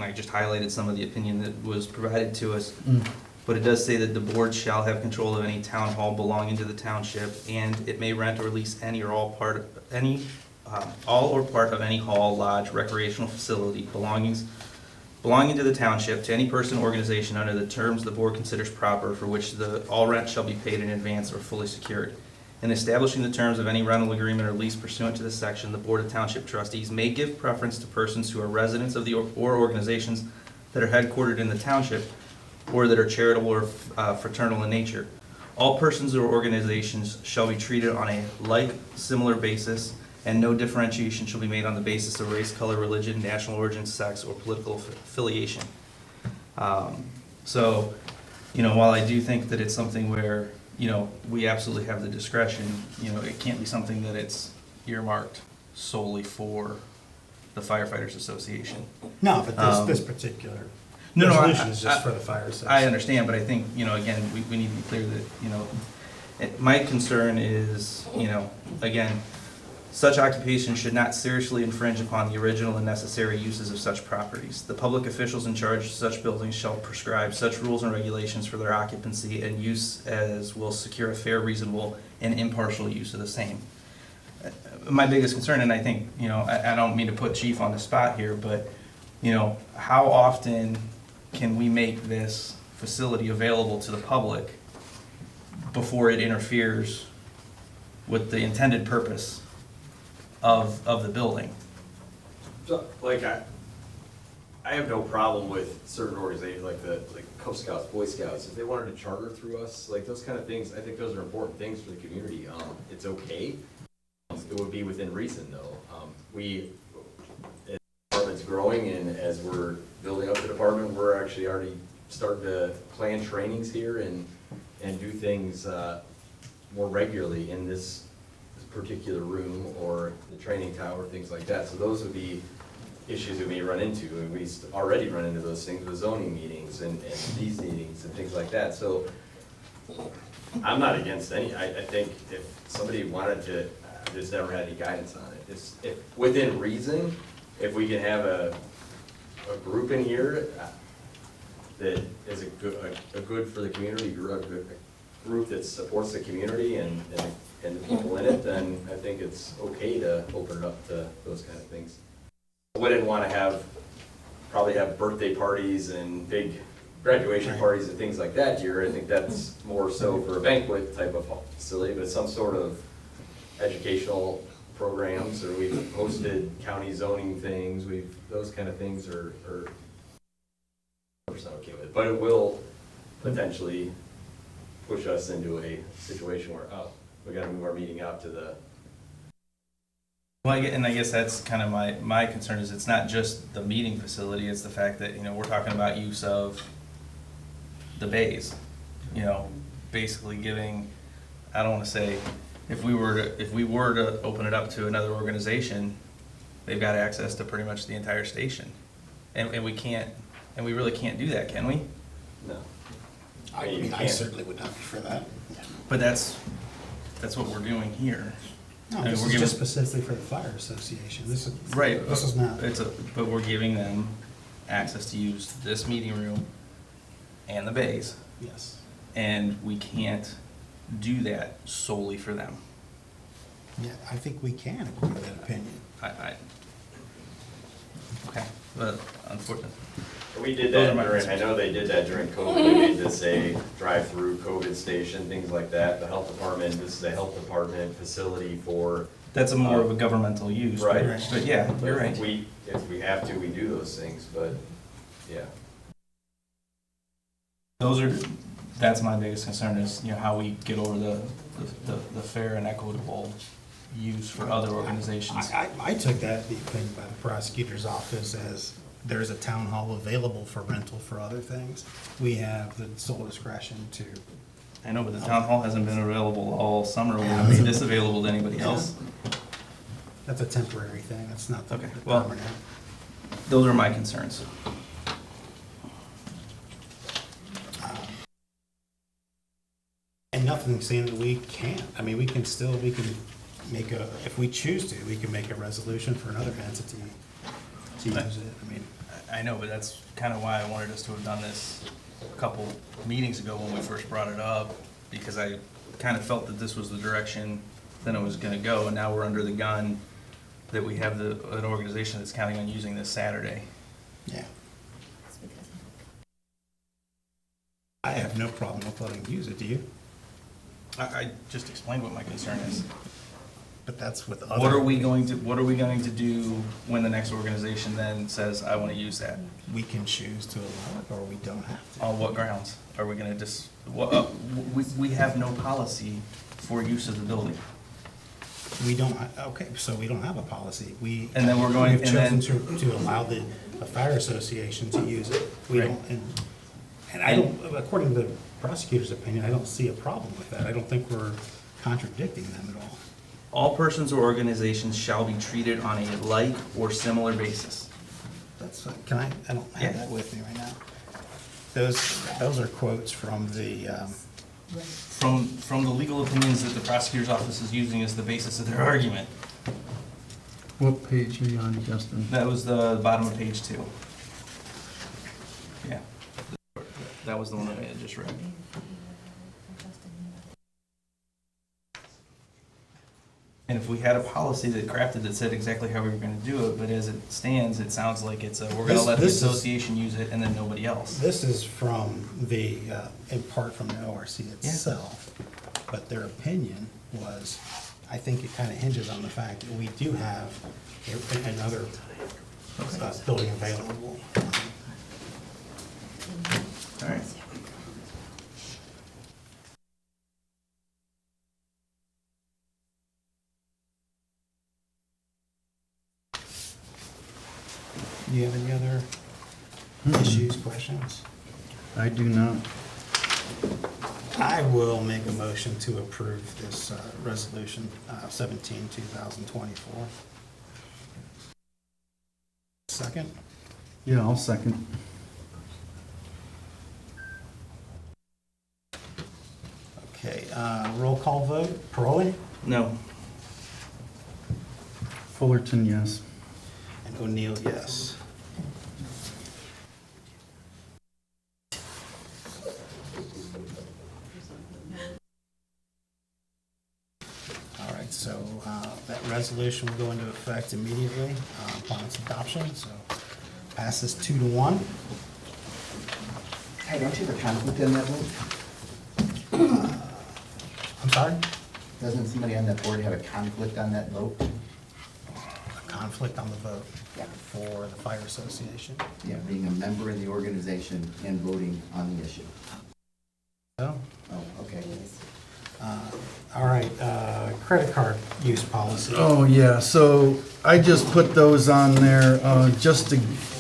I just highlighted some of the opinion that was provided to us. But it does say that the board shall have control of any town hall belonging to the township, and it may rent or lease any or all part of all or part of any hall, lodge, recreational facility belonging to the township to any person or organization under the terms the board considers proper, for which all rent shall be paid in advance or fully secured. In establishing the terms of any rental agreement or lease pursuant to this section, the Board of Township Trustees may give preference to persons who are residents of the or organizations that are headquartered in the township or that are charitable or fraternal in nature. All persons or organizations shall be treated on a like, similar basis, and no differentiation shall be made on the basis of race, color, religion, national origin, sex, or political affiliation. So, while I do think that it's something where, we absolutely have the discretion, it can't be something that it's earmarked solely for the Firefighters Association. No, but this particular No, resolution is just for the fire association. I understand, but I think, again, we need to be clear that, my concern is, again, such occupation should not seriously infringe upon the original and necessary uses of such properties. The public officials in charge of such buildings shall prescribe such rules and regulations for their occupancy and use as will secure a fair, reasonable, and impartial use of the same. My biggest concern, and I think, I don't mean to put Chief on the spot here, but, how often can we make this facility available to the public before it interferes with the intended purpose of the building? So, I have no problem with certain organizations like Cub Scouts, Boy Scouts, if they wanted to charter through us, those kind of things, I think those are important things for the community. It's okay. It would be within reason, though. The department's growing, and as we're building up the department, we're actually already starting to plan trainings here and do things more regularly in this particular room or the training tower, things like that. So those would be issues that we run into, and we already run into those things with zoning meetings and these meetings and things like that. So I'm not against any, I think if somebody wanted to, I've just never had any guidance on it. If within reason, if we can have a group in here that is a good for the community, a group that supports the community and the people in it, then I think it's okay to open it up to those kind of things. I wouldn't want to probably have birthday parties and big graduation parties and things like that here. I think that's more so for a banquet type of facility, but some sort of educational programs, or we've hosted county zoning things, those kind of things are 100% okay with it. But it will potentially push us into a situation where, we gotta move our meeting out to the. Well, I guess that's kind of my concern is it's not just the meeting facility, it's the fact that, we're talking about use of the bays. Basically giving, I don't want to say, if we were to open it up to another organization, they've got access to pretty much the entire station. And we really can't do that, can we? No. I You mean, I can't- certainly would not be for that. But that's what we're doing here. No, And this we're is giving- just specifically for the fire association. This is. Right. This is not. But we're giving them access to use this meeting room and the bays, Yes. and we can't do that solely for them. Yeah, I think we can agree with that opinion. Okay, but unfortunately, We did Those that are my during, I concerns. know they did that during COVID, they made this a drive-through COVID station, things like that. The health department, this is a health department facility for. that's a more of a governmental use, but, Right. but yeah, you're right. If we have to, we do those things, but, yeah. That's my biggest concern is, how we get over the fair and equitable use for other organizations. I took that, the opinion by the prosecutor's office, as there's a town hall available for rental for other things. We have the sole discretion to. I know, but the town hall hasn't been available all summer. We haven't made this available to anybody else. That's a temporary thing. That's not the Okay, the well- permanent. Those are my concerns. And nothing saying that we can't. I mean, we can make if we choose to, we can make a resolution for another entity to use it. I mean, I know, but that's kind of why I wanted us to have done this a couple meetings ago when we first brought it up, because I kind of felt that this was the direction that it was gonna go, and now we're under the gun that we have an organization that's counting on using this Saturday. yeah. I have no problem with letting them use it, do you? I just explained what my concern is. But that's with other. What are we going to do when the next organization then says, I want to use that? We can choose to allow it, or we don't have to. On what grounds? Are we gonna just, we have no policy for use of the building. We don't, okay, so we don't have a policy. And then we're going- We've and chosen then- to allow the fire association to use it. We Right. don't, and I don't, according to the prosecutor's opinion, I don't see a problem with that. I don't think we're contradicting them at all. All persons or organizations shall be treated on a like or similar basis. That's, can I don't Yeah. have that with me right now. Those are quotes from the, From the legal opinions that the prosecutor's office is using as the basis of their argument. What page are you on, Justin? That was the bottom of page 2. Yeah. That was the one that I had just read. And if we had a policy that crafted that said exactly how we were gonna do it, but as it stands, it sounds like it's we're gonna let the This is- association use it and then nobody else. this is from the, in part from the ORC itself. But their opinion was, I think it kind of hinges on the fact that we do have another building available. All right. Do you have any other issues, questions? I do not. I will make a motion to approve this resolution 17, 2024. Second? Yeah, I'll second. Okay, roll call vote. Paroli? No. Fullerton, yes. And O'Neill, yes. All right, so that resolution will go into effect immediately upon its adoption, so passes 2-1. Hey, don't you have a conflict in that vote? I'm sorry? Doesn't somebody on that board have a conflict on that vote? A conflict on the vote Yeah. for the fire association. Yeah, being a member in the organization and voting on the issue. So, Oh, okay. all right, credit card use policy. Oh, yeah, so I just put those on there, just to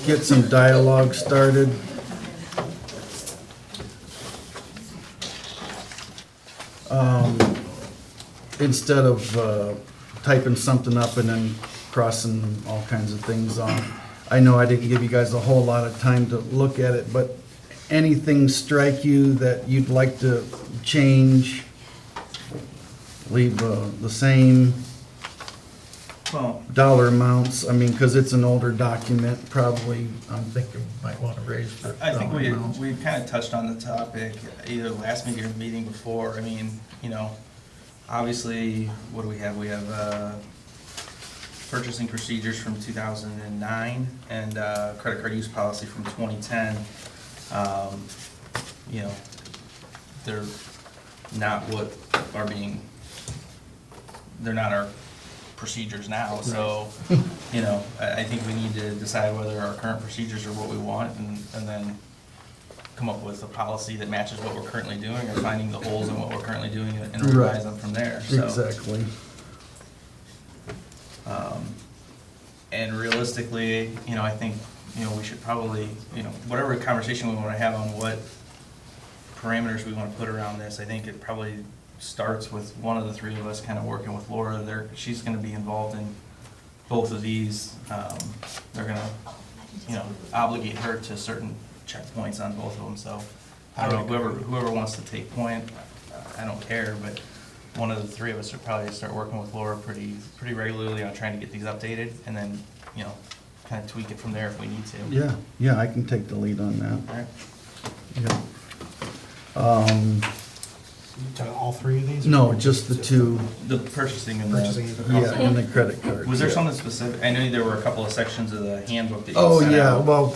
get some dialogue started. Instead of, typing something up and then crossing all kinds of things off. I know I didn't give you guys a whole lot of time to look at it, but anything strike you that you'd like to change? Leave the same Well, dollar amounts? I mean, because it's an older document, probably, I'm thinking might want to raise the I think dollar amounts. we kind of touched on the topic either last meeting or the meeting before. I mean, you know, obviously, what do we have? We have purchasing procedures from 2009 and credit card use policy from 2010. You know, they're not what are being, they're not our procedures now, so, you know, I think we need to decide whether our current procedures are what we want, and then come up with a policy that matches what we're currently doing, or finding the holes in what we're currently doing and revise them from there, so. Exactly. And realistically, you know, I think, you know, we should probably, you know, whatever conversation we want to have on what parameters we want to put around this, I think it probably starts with one of the three of us kind of working with Laura. She's going to be involved in both of these. They're going to, you know, obligate her to certain checkpoints on both of them, so I don't know, whoever wants to take point, I don't care, but one of the three of us should probably start working with Laura pretty regularly on trying to get these updated, and then, you know, kind of tweak it from there if we need to. Yeah, I can take the lead on that. All right. Yeah. You talking all three of these? No, just the two, The purchasing and Purchasing. yeah, and the credit card. Was there yeah. something specific? I know there were a couple of sections of the handbook that you Oh, sent yeah, out. well,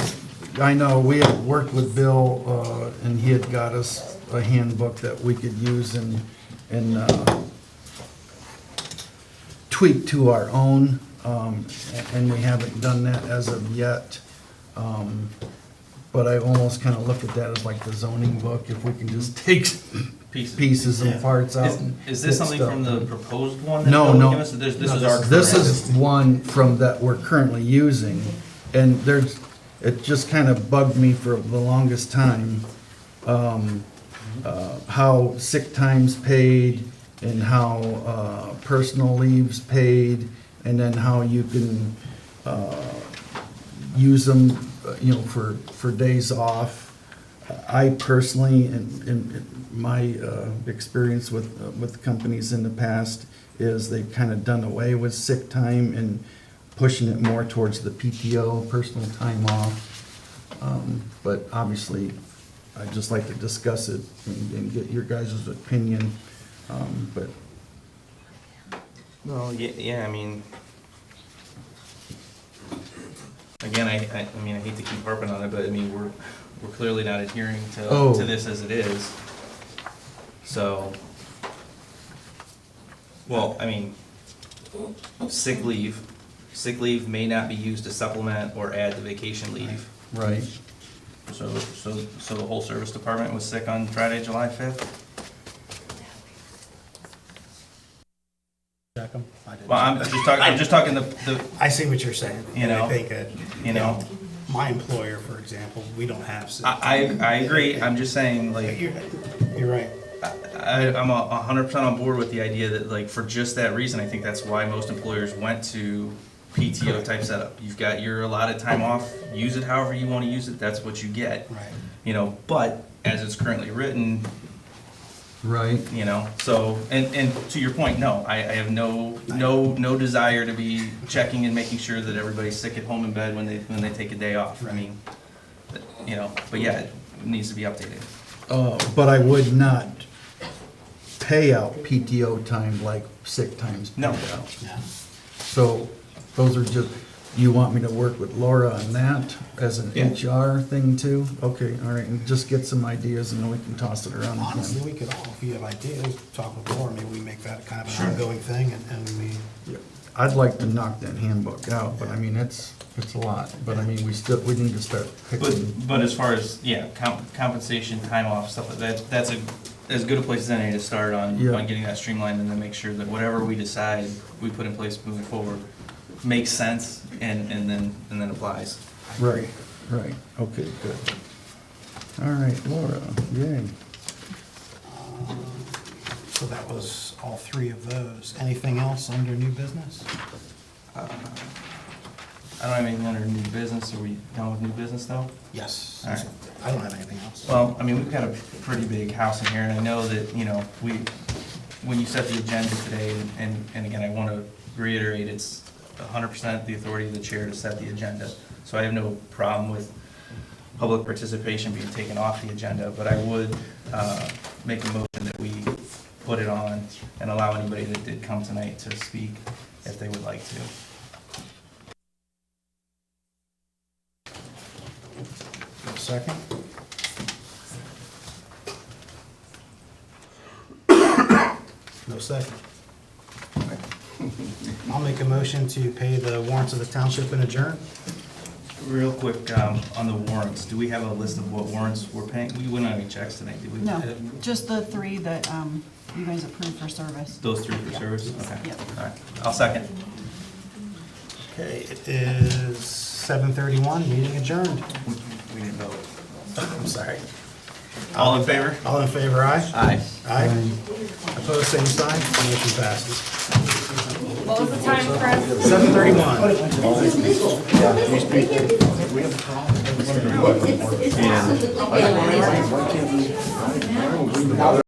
I know, we had worked with Bill, and he had got us a handbook that we could use and tweak to our own, and we haven't done that as of yet. But I almost kind of look at that as like the zoning book, if we can just take pieces and parts out. and Is this fit something stuff from the in. proposed one? that No, Bill no. gave us? This No, is our. This correct? is one from that we're currently using, and it just kind of bugged me for the longest time, how sick time's paid, and how personal leave's paid, and then how you can use them, you know, for days off. I personally, in my experience with companies in the past, is they've kind of done away with sick time and pushing it more towards the PTO, personal time off. But obviously, I'd just like to discuss it and get your guys' opinion, but. Well, yeah, I mean, again, I mean, I hate to keep harping on it, but I mean, we're clearly not adhering Oh. to this as it is. So, well, I mean, sick leave may not be used to supplement or add to vacation leave. Right. So the whole service department was sick on Friday, July 5th? Check 'em? I didn't. Well, I'm just talking the, I see what you're saying. You And I know, think, you know. my employer, for example, we don't have. sick I time. agree, I'm just saying, like, You're right. I'm 100% on board with the idea that, like, for just that reason, I think that's why most employers went to PTO type setup. You've got your allotted time off, use it however you want to use it, that's what you get. Right. You know, but as it's currently written, Right. you know, so, and to your point, no, I have no desire to be checking and making sure that everybody's sick at home in bed when they take a day off. I mean, you know, but yeah, it needs to be updated. But I would not pay out PTO time like sick time's paid No. out. Yeah. So those are just, you want me to work with Laura on that as an Yeah. HR thing too? Okay, all right, and just get some ideas and then we can toss it around Honestly, again. we could all, if you have ideas, talk with Laura, maybe we make that kind of an ongoing thing, and we, Yeah. I'd like to knock that handbook out, but I mean, it's a lot, but I mean, we need to start picking. But as far as, yeah, compensation, time off, stuff like that, that's as good a place as any to start on Yeah. getting that streamlined, and then make sure that whatever we decide we put in place moving forward makes sense and then applies. Right, right, okay, good. All right, Laura, yay. so that was all three of those. Anything else under new business? I don't have anything under new business. Are we done with new business though? Yes. All right. I don't have anything else. Well, I mean, we've got a pretty big house in here, and I know that, you know, when you set the agenda today, and again, I want to reiterate, it's 100% the authority of the chair to set the agenda. So I have no problem with public participation being taken off the agenda, but I would make a motion that we put it on and allow anybody that did come tonight to speak if they would like to. Second? No second. I'll make a motion to pay the warrants of the township and adjourn. Real quick, on the warrants, do we have a list of what warrants we're paying? We wouldn't have any checks tonight, did we? No, just the three that you guys approved for service. Those three for Yeah. service? Okay. Yep. All right. I'll second. Okay, it is 7:31, meeting adjourned. We didn't vote. I'm sorry. All in favor? All in favor, aye? Aye. Aye. Opposed, same sign. Motion passes. What was the time, Chris? 7:31.